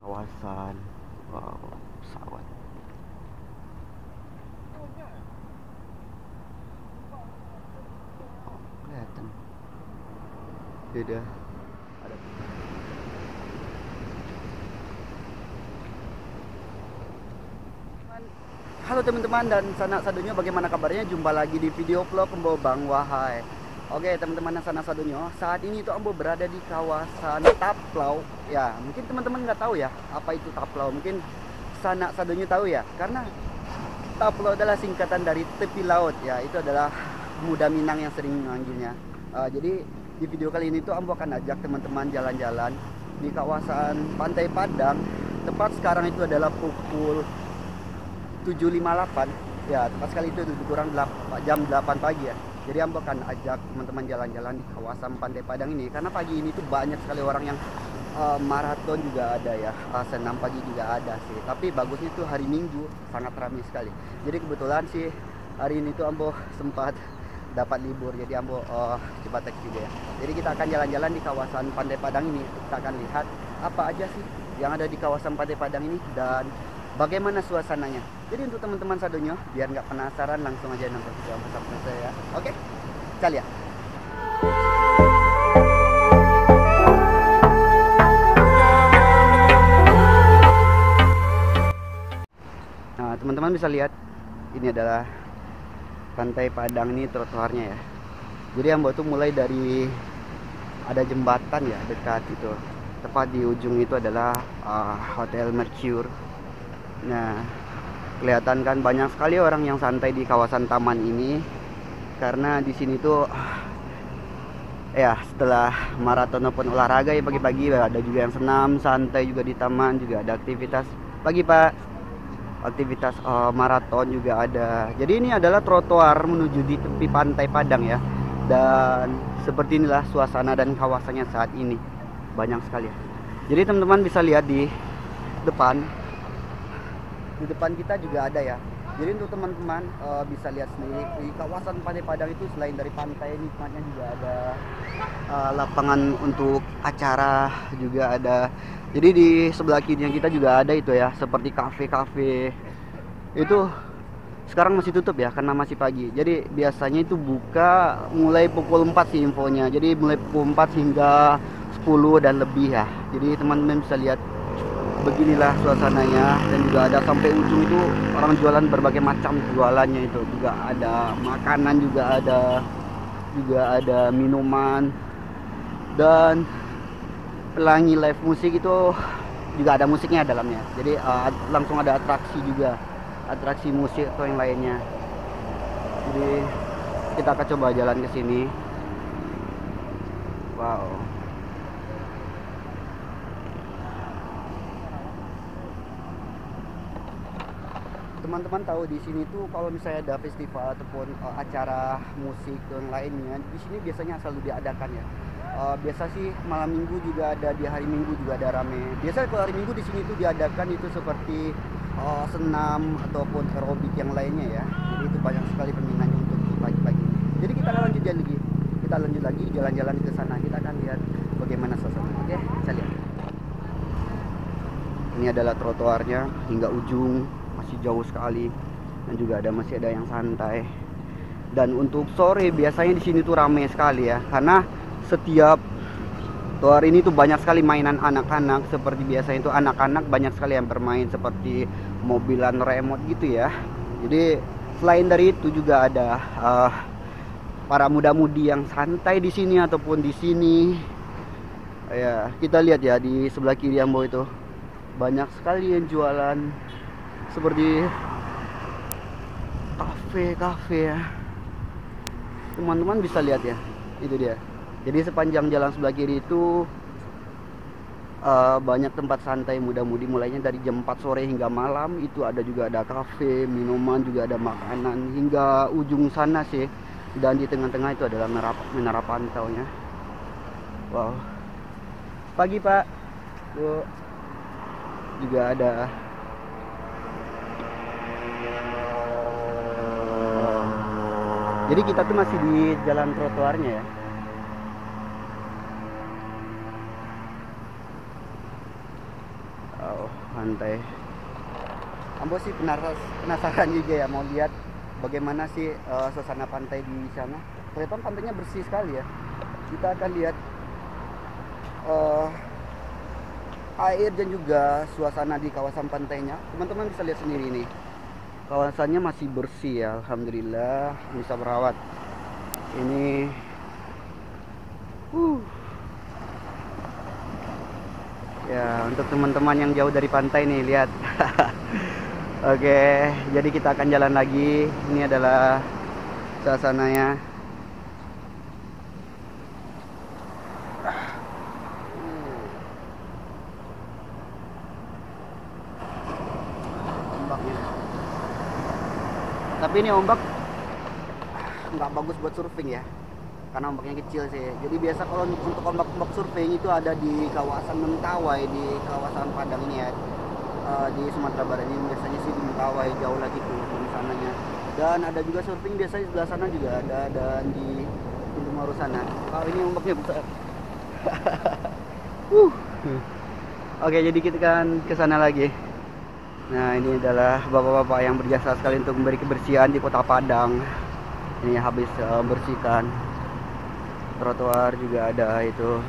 kawasan. Wow, pesawat. Oh, kelihatan. Beda. Ada. Halo teman-teman dan sanak sadunya, bagaimana kabarnya? Jumpa lagi di video vlog Embo Bang Wahai. Oke teman-teman dan sanak sadunya, saat ini itu Embo berada di kawasan Taplau. Ya, mungkin teman-teman nggak tahu ya apa itu Taplau. Mungkin sanak sadunya tahu ya, karena Taplau adalah singkatan dari tepi laut. Ya, itu adalah Muda Minang yang sering memanggilnya. Jadi di video kali ini tuh Ambo akan ajak teman-teman jalan-jalan di kawasan Pantai Padang. Tepat sekarang itu adalah pukul 7.58 ya, tepat sekali itu lebih kurang jam 8 pagi ya. Jadi Ambo akan ajak teman-teman jalan-jalan di kawasan Pantai Padang ini karena pagi ini tuh banyak sekali orang yang maraton juga ada ya, senam pagi juga ada sih. Tapi bagusnya tuh hari Minggu sangat ramai sekali. Jadi kebetulan sih hari ini tuh Ambo sempat dapat libur, jadi Ambo coba teks juga ya. Jadi kita akan jalan-jalan di kawasan Pantai Padang ini. Kita akan lihat apa aja sih yang ada di kawasan Pantai Padang ini dan bagaimana suasananya. Jadi untuk teman-teman sadonya, biar nggak penasaran, langsung aja nonton video bersama saya ya. Oke, kita lihat. Nah, teman-teman bisa lihat ini adalah Pantai Padang, ini trotoarnya ya. Jadi yang tuh mulai dari ada jembatan ya dekat itu. Tepat di ujung itu adalah Hotel Mercure. Nah, kelihatan kan banyak sekali orang yang santai di kawasan taman ini karena di sini tuh ya setelah maraton maupun olahraga ya pagi-pagi ada juga yang senam santai juga di taman, juga ada aktivitas pagi Pak, aktivitas maraton juga ada. Jadi ini adalah trotoar menuju di tepi Pantai Padang ya, dan seperti inilah suasana dan kawasannya saat ini, banyak sekali ya. Jadi teman-teman bisa lihat di depan kita juga ada ya. Jadi untuk teman-teman bisa lihat sendiri di kawasan Pantai Padang itu selain dari pantai, nikmatnya juga ada lapangan untuk acara juga ada. Jadi di sebelah kirinya kita juga ada itu ya, seperti kafe-kafe. Itu sekarang masih tutup ya karena masih pagi. Jadi biasanya itu buka mulai pukul 4 sih infonya. Jadi mulai pukul 4 hingga 10 dan lebih ya. Jadi teman-teman bisa lihat beginilah suasananya, dan juga ada sampai ujung itu orang jualan berbagai macam jualannya, itu juga ada makanan, juga ada minuman, dan pelangi live musik itu juga ada musiknya dalamnya. Jadi langsung ada atraksi juga, atraksi musik atau yang lainnya. Jadi kita akan coba jalan ke sini. Wow. Teman-teman tahu di sini tuh kalau misalnya ada festival ataupun acara musik dan lainnya, di sini biasanya selalu diadakan ya. Biasa sih malam minggu juga ada, di hari minggu juga ada rame. Biasanya kalau hari minggu di sini tuh diadakan itu seperti senam ataupun aerobik yang lainnya ya. Jadi itu banyak sekali peminatnya untuk di pagi-pagi. Jadi kita akan lanjut lagi jalan-jalan ke sana. Kita akan lihat bagaimana suasana. Oke, kita lihat. Ini adalah trotoarnya hingga ujung, masih jauh sekali, dan juga masih ada yang santai. Dan untuk sore biasanya di sini tuh ramai sekali ya, karena setiap trotoar ini tuh banyak sekali mainan anak-anak. Seperti biasanya itu anak-anak banyak sekali yang bermain seperti mobilan remote gitu ya. Jadi selain dari itu juga ada para muda-mudi yang santai di sini ataupun di sini. Ya, kita lihat ya di sebelah kiri Ambo itu banyak sekali yang jualan seperti kafe-kafe ya. Teman-teman bisa lihat ya, itu dia. Jadi sepanjang jalan sebelah kiri itu banyak tempat santai muda-mudi, mulainya dari jam 4 sore hingga malam. Itu juga ada kafe, minuman, juga ada makanan hingga ujung sana sih. Dan di tengah-tengah itu adalah menara pantaunya. Wow. Pagi Pak. Tuh juga ada. Jadi kita tuh masih di jalan trotoarnya ya. Wow, pantai. Ambo sih penasaran juga ya, mau lihat bagaimana sih suasana pantai di sana. Kelihatan pantainya bersih sekali ya. Kita akan lihat air dan juga suasana di kawasan pantainya. Teman-teman bisa lihat sendiri nih. Kawasannya masih bersih ya, alhamdulillah bisa merawat. Ini ya, untuk teman-teman yang jauh dari pantai nih, lihat. Oke, jadi kita akan jalan lagi. Ini adalah suasananya. Ombaknya. Tapi ini ombak nggak bagus buat surfing ya, karena ombaknya kecil sih. Jadi biasa kalau untuk ombak surfing itu ada di kawasan Mentawai, di kawasan Padang ini ya, di Sumatera Barat ini biasanya sih di Mentawai, jauh lagi tuh di sananya. Dan ada juga surfing biasanya di sebelah sana juga ada, dan di Pintu Maru sana. Oh, ini ombaknya besar. Oke, jadi kita kan ke sana lagi. Nah, ini adalah bapak-bapak yang berjasa sekali untuk memberi kebersihan di Kota Padang. Ini habis bersihkan trotoar, juga ada itu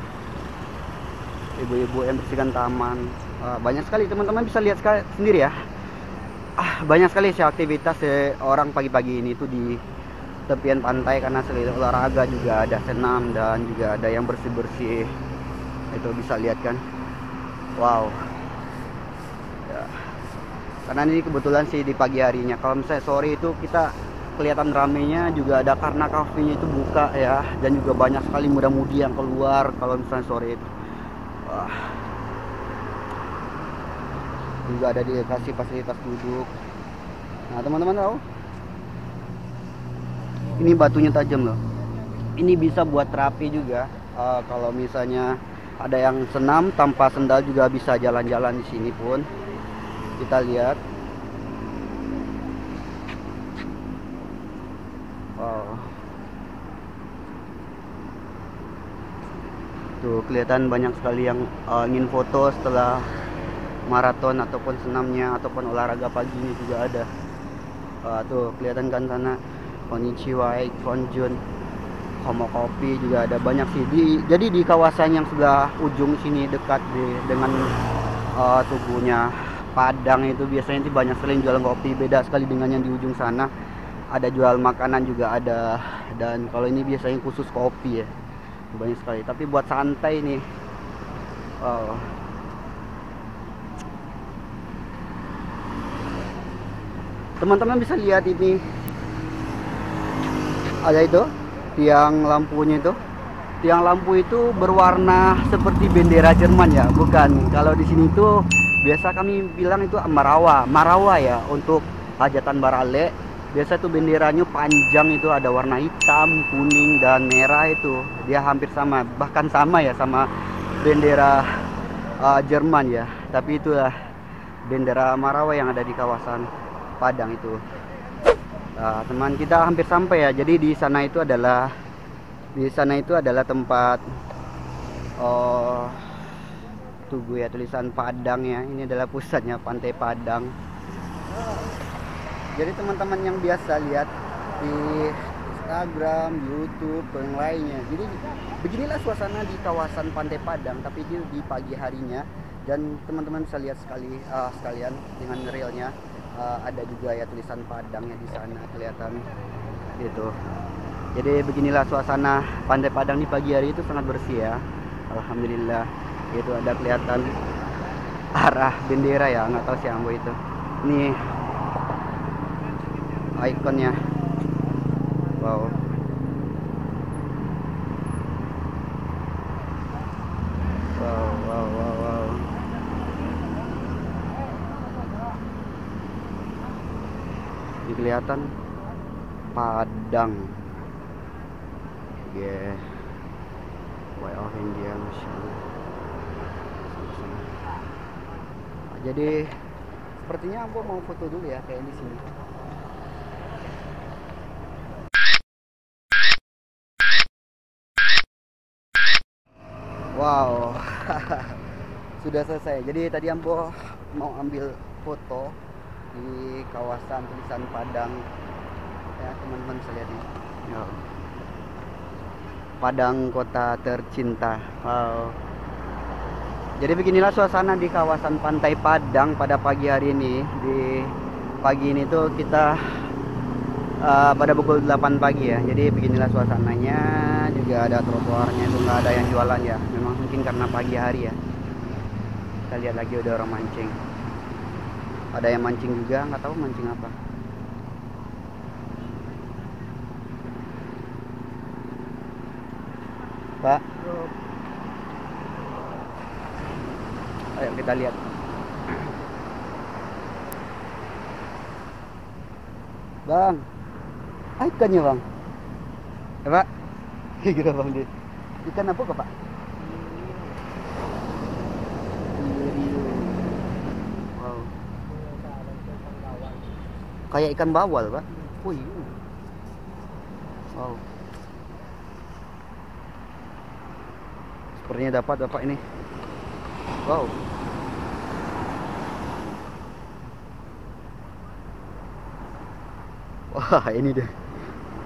ibu-ibu yang bersihkan taman. Banyak sekali, teman-teman bisa lihat sendiri ya. Banyak sekali sih aktivitas orang pagi-pagi ini tuh di tepian pantai, karena selain olahraga juga ada senam dan juga ada yang bersih-bersih. Itu bisa lihat kan. Wow. Ya. Karena ini kebetulan sih di pagi harinya. Kalau misalnya sore itu kita kelihatan ramenya, juga ada karena kafenya itu buka ya, dan juga banyak sekali muda-mudi yang keluar kalau misalnya sore itu. Wah. Juga ada dikasih fasilitas duduk. Nah, teman-teman tahu, ini batunya tajam loh. Ini bisa buat terapi juga. Kalau misalnya ada yang senam tanpa sendal juga bisa jalan-jalan di sini pun. Kita lihat. Wow. Tuh kelihatan banyak sekali yang ingin foto setelah maraton ataupun senamnya ataupun olahraga pagi ini juga ada. Tuh kelihatan kan sana. Konnichiwa, Konjun, Komo Kopi juga ada banyak sih. Jadi di kawasan yang sebelah ujung sini dekat dengan tubuhnya Padang itu biasanya itu banyak sekali jual kopi, beda sekali dengan yang di ujung sana. Ada jual makanan juga ada, dan kalau ini biasanya khusus kopi ya, banyak sekali. Tapi buat santai nih, teman-teman bisa lihat ini, ada itu tiang lampunya itu. Tiang lampu itu berwarna seperti bendera Jerman ya, bukan. Kalau di sini tuh biasa kami bilang itu Marawa ya, untuk hajatan barale. Biasa tuh benderanya panjang, itu ada warna hitam, kuning, dan merah. Itu dia hampir sama, bahkan sama ya sama bendera Jerman ya. Tapi itulah bendera Marawa yang ada di kawasan Padang itu. Nah, teman kita hampir sampai ya. Jadi di sana itu adalah tempat Tugu ya, tulisan Padang ya. Ini adalah pusatnya Pantai Padang. Jadi teman-teman yang biasa lihat di Instagram, YouTube, dan lainnya. Jadi beginilah suasana di kawasan Pantai Padang, tapi di pagi harinya. Dan teman-teman bisa lihat sekalian dengan realnya, ada juga ya tulisan Padangnya di sana kelihatan gitu. Jadi beginilah suasana Pantai Padang di pagi hari itu, sangat bersih ya, alhamdulillah. Itu ada kelihatan arah bendera ya, nggak tahu sih Ambo itu. Ini ikonnya. Wow. Wow. Ini kelihatan Padang. Yeah. Way of India, Masya Allah. Jadi sepertinya Ambo mau foto dulu ya, kayak di sini. Wow. Sudah selesai. Jadi tadi Ambo mau ambil foto di kawasan tulisan Padang ya, teman-teman bisa lihat nih. Yo. Padang kota tercinta. Wow. Jadi beginilah suasana di kawasan Pantai Padang pada pagi hari ini. Di pagi ini tuh kita pada pukul 8 pagi ya. Jadi beginilah suasananya. Juga ada trotoarnya, itu nggak ada yang jualan ya. Memang mungkin karena pagi hari ya. Kita lihat lagi ada orang mancing. Ada yang mancing juga, nggak tahu mancing apa. Pak, ayo kita lihat. Bang, ikannya bang. Ya pak, gila bang dia. Ikan apa kok pak? Wow. Kayak ikan bawal pak. Wih. Wow. Sepertinya dapat bapak ini. Wow. Wah ini deh.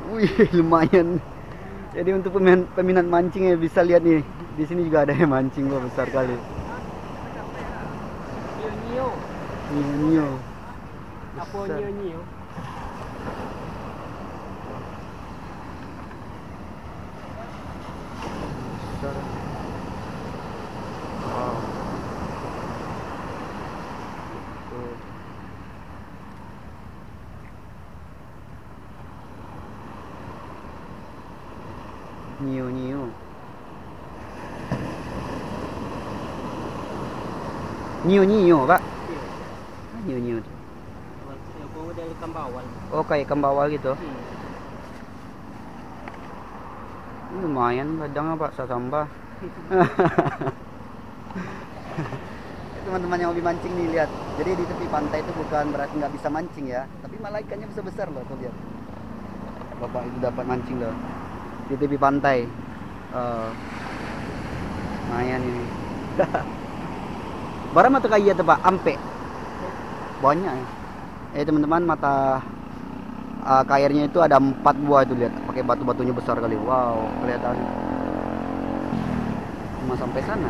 Wih lumayan. Jadi untuk peminat mancing ya bisa lihat nih. Di sini juga ada yang mancing kok besar kali. Nio. Nio. Apa nio? Besar. Wow. Tuh. Nio. Nio pak. Nio tuh. Apa model ikan bawal? Oh kayak ikan bawal gitu. Lumayan padang pak sampah. Teman-teman yang hobi mancing nih lihat. Jadi di tepi pantai itu bukan berarti nggak bisa mancing ya, tapi malah ikannya besar loh tuh lihat. Bapak itu dapat mancing loh di tepi pantai. Lumayan ini. Barang mata kayak tuh pak, ampe. Banyak ya. Teman-teman mata kairnya itu ada 4 buah itu lihat, pakai batu-batunya besar kali. Wow, kelihatan. Cuma sampai sana.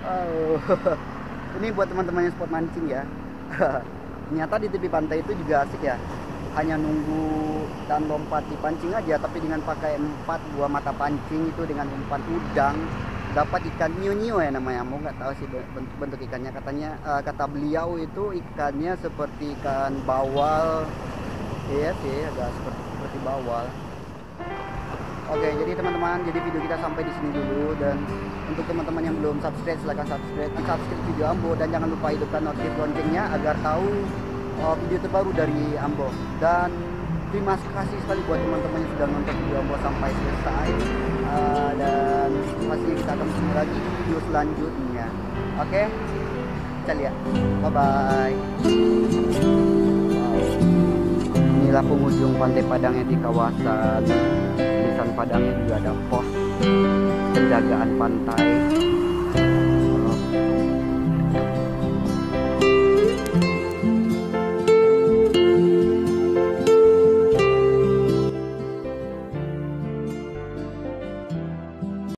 Oh. Ini buat teman-teman yang sport mancing ya. Ternyata di tepi pantai itu juga asik ya. Hanya nunggu dan lompat di pancing aja, tapi dengan pakai 4 buah mata pancing itu dengan umpan udang dapat ikan nio ya namanya. Mau nggak tahu sih bentuk ikannya, katanya kata beliau itu ikannya seperti ikan bawal. Iya sih, agak seperti bawal. Oke, jadi teman-teman, jadi video kita sampai di sini dulu. Dan untuk teman-teman yang belum subscribe, silahkan subscribe video Ambo, dan jangan lupa hidupkan notif loncengnya agar tahu video terbaru dari Ambo. Dan terima kasih sekali buat teman-teman yang sudah nonton video Ambo sampai selesai. Dan pastinya kita akan ketemu lagi di video selanjutnya. Oke, kita lihat. Bye bye. Inilah penghujung Pantai Padangnya di kawasan Padangnya juga ada pos penjagaan pantai.